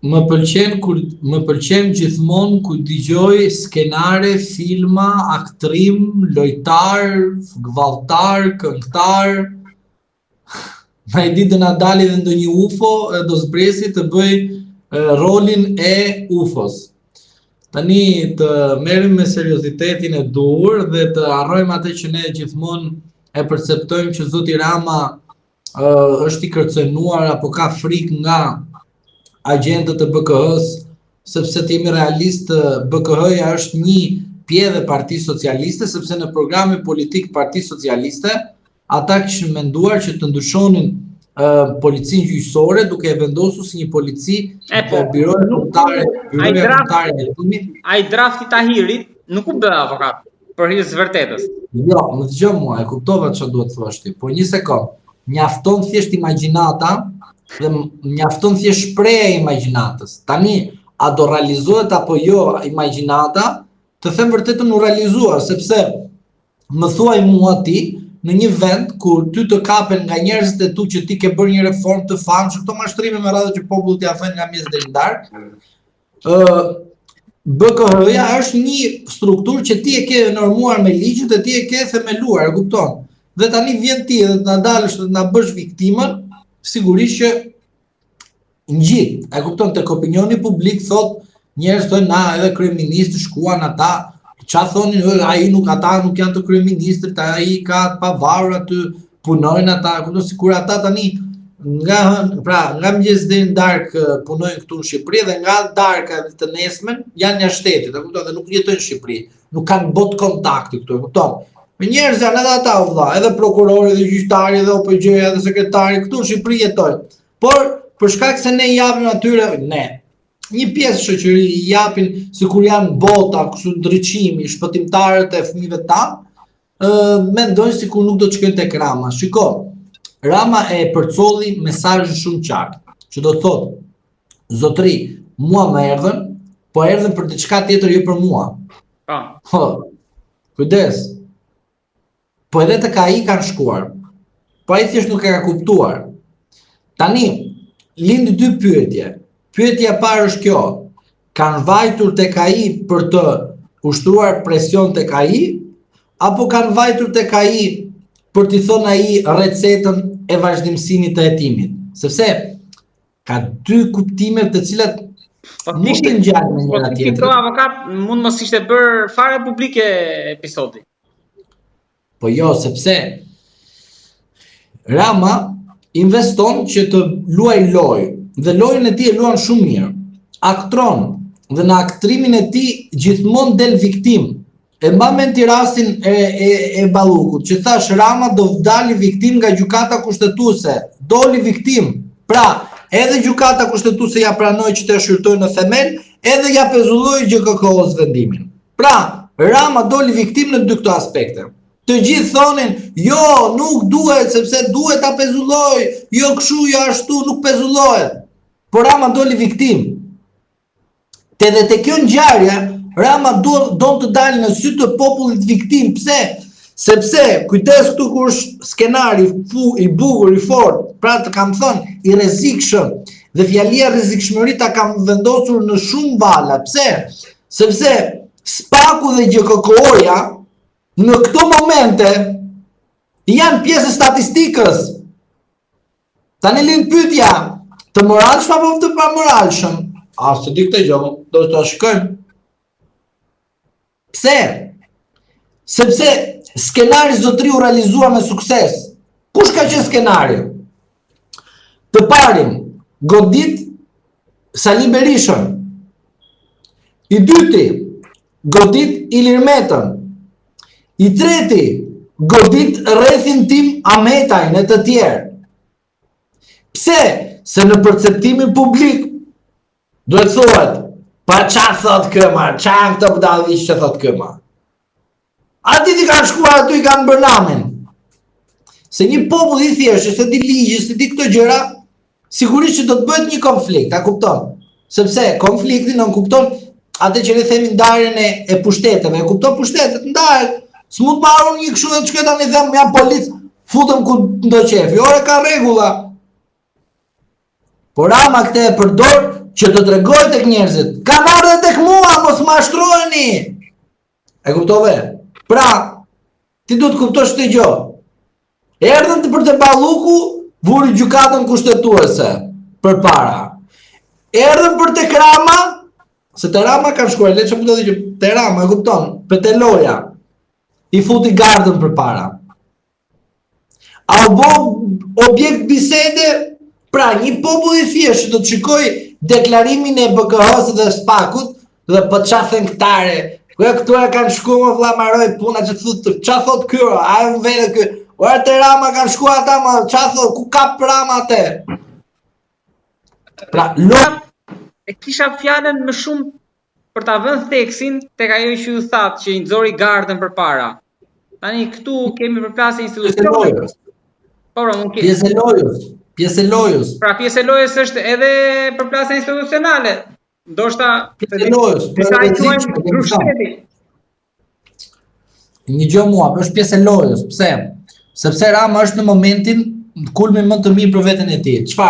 Më pëlqen gjithmonë kur dëgjoj skenare, filma, aktrim, lojtar, gvalltar, këngëtar. Na i ditë na dali dhe ndonjë UFO do zbresi të bëj rolin e UFO-s. Tani të merrem me seriozitetin e duhur dhe të harrojmë atë që ne gjithmonë e perceptojmë që zoti Rama është i kërcënuar apo ka frikë nga agentët e BKH-s, sepse të jemi realist, BKH-ja është një pjedhe Parti Socialiste, sepse në programin politik Parti Socialiste, ata kishin menduar që të ndryshonin policinë gjyqësore duke e vendosur si një polici byroja kombëtare e hetimit. Ai drafti Tahirit nuk u bë avokat për hir të vërtetës. Jo, më dëgjoj mua, e kuptova çfarë duhet të thosh ti. Po një sekond, mjafton thjesht imagjinata dhe mjafton thjesht shpreha e imagjinatës. Tani, a do realizohet apo jo imagjinata? Të them vërtetën u realizuar, sepse më thuaj mua ti në një vend kur ty të kapen nga njerëzit e tu që ti ke bërë një reformë të famshme, këto mashtrime me radhë që popullit ja fën nga mes deri në darkë. BKH-ja është një strukturë që ti e ke normuar me ligj dhe ti e ke themeluar, e kupton? Dhe tani vjen ti dhe na dalësh dhe na bësh viktimën, sigurisht që ngjit, e kupton, tek opinioni publik thot njerëz thonë na edhe kryeministri shkuan ata. Qa thonin, ata nuk janë të kryeministrit, ai ka të pavarur aty, punojnë ata, sikur ata tani nga mëngjes deri në darkë punojnë këtu në Shqipëri dhe nga darka të nesmen janë jashtë shtetit, dhe nuk jetojnë në Shqipëri, nuk kanë bot kontakti këtu, e kupton. Me njerëz janë edhe ata vëlla, edhe prokurori, edhe gjyqtari, edhe OPG-ja, edhe sekretari këtu në Shqipëri jetojnë. Por për shkak se ne japim atyre, një pjesë shoqëri i japin sikur janë bota, kështu ndriçimi, shpëtimtarët e fëmijëve tan, mendojnë sikur nuk do të shkojnë tek Rama. Shiko, Rama e përcolli mesazhin shumë qartë, që do të thotë, zotëri, mua më erdhën, po erdhën për diçka tjetër jo për mua. Kujdes. Po edhe tek ai kanë shkuar. Po ai thjesht nuk e ka kuptuar. Tani lindi dy pyetje. Pyetja e parë është kjo, kanë vajtur tek ai për të ushtruar presion tek ai, apo kanë vajtur tek ai për t'i thonë ai recetën e vazhdimësimit të hetimit? Sepse ka dy kuptime të cilat nuk të ngjalin me njëra tjetrën. Po avokat mund mos ishte bërë fare publike episodi. Po jo, sepse Rama investon që të luaj lojë. Dhe lojën e tij e luan shumë mirë. Aktron dhe në aktrimin e tij gjithmonë del viktim. E mba mend ti rastin e Ballukut, që thash Rama do dali viktim nga gjykata kushtetuese. Doli viktim. Pra, edhe gjykata kushtetuese ja pranoi që të shqyrtojë në themel, edhe ja pezulloi GKK-s vendimin. Pra, Rama doli viktim në dy këto aspekte. Të gjithë thonin, jo, nuk duhet, sepse duhet ta pezulloj, jo kështu, jo ashtu, nuk pezullohet. Por Rama doli viktim. Dhe te kjo ngjarje, Rama do të dalë në sy të popullit viktim. Pse? Sepse, kujdes këtu kur është skenari i bukur, i fort, pra të kam thënë, i rrezikshëm, dhe fjalia rrezikshmëri ta kam vendosur në shumë vala. Pse? Sepse Spaku dhe GKK-ja në këto momente janë pjesë e statistikës. Tani lind pyetja, të moralshëm apo të pamoralshëm? Se di këtë gjë, do të shkojmë. Pse? Sepse skenari zotëri u realizua me sukses. Kush ka qenë skenari? Të parin, godit Sali Berishën. I dyti, godit Ilir Metën. I treti, godit rrethin tim Ahmetajn e të tjerë. Pse? Se në perceptimin publik duhet thuhet, pa qa thot këma, qa në këtë budalliq që thot këma. Ati ti kanë shkuar aty i kanë bërë namin. Se një popull i thjeshtë, se di ligji, se di këto gjëra, sigurisht që do të bëhet një konflikt, a kupton? Sepse konflikti nuk kupton atë që ne themi ndarjen e pushteteve, e kupton pushtetet ndahet. S'mund marrun një kështu dhe të shkoj tani them jam polic, futëm ku ndo qefi. Ore ka rregulla. Por Rama këtë e përdor që të tregoj tek njerëzit, kanë ardhe tek mua, mos ma shtrojeni. E kuptove? Pra, ti duhet kuptosh këtë gjë. Erdhën për të Balluku, vuri gjykatën kushtetuese përpara. Erdhën për te Rama, se te Rama kanë shkuar, le të thotë që te Rama, e kupton, për te Loja, i futi gardën përpara. A u bo objekt bisede, pra një popull i thjeshtë do të shikoj deklarimin e BKH-s dhe SPAK-ut dhe po çfarë thën këtare. Këtu e kanë shkuar vëlla maroj puna që thotë, çfarë thot ky? Ai vetë ky. Ora te Rama kanë shkuar ata, ma çfarë thot? Ku ka Rama atë? Pra, e kisha fjalën më shumë për ta vënë theksin tek ajo që ju thatë që i nxori gardën përpara. Tani këtu kemi përplasje institucione. Pjesë e lojës. Pra pjesë e lojës është edhe përplasje institucionale. Ndoshta pjesë e lojës. Një gjë mua, është pjesë e lojës. Pse? Sepse Rama është në momentin kulmin më të mirë për veten e tij. Çfarë?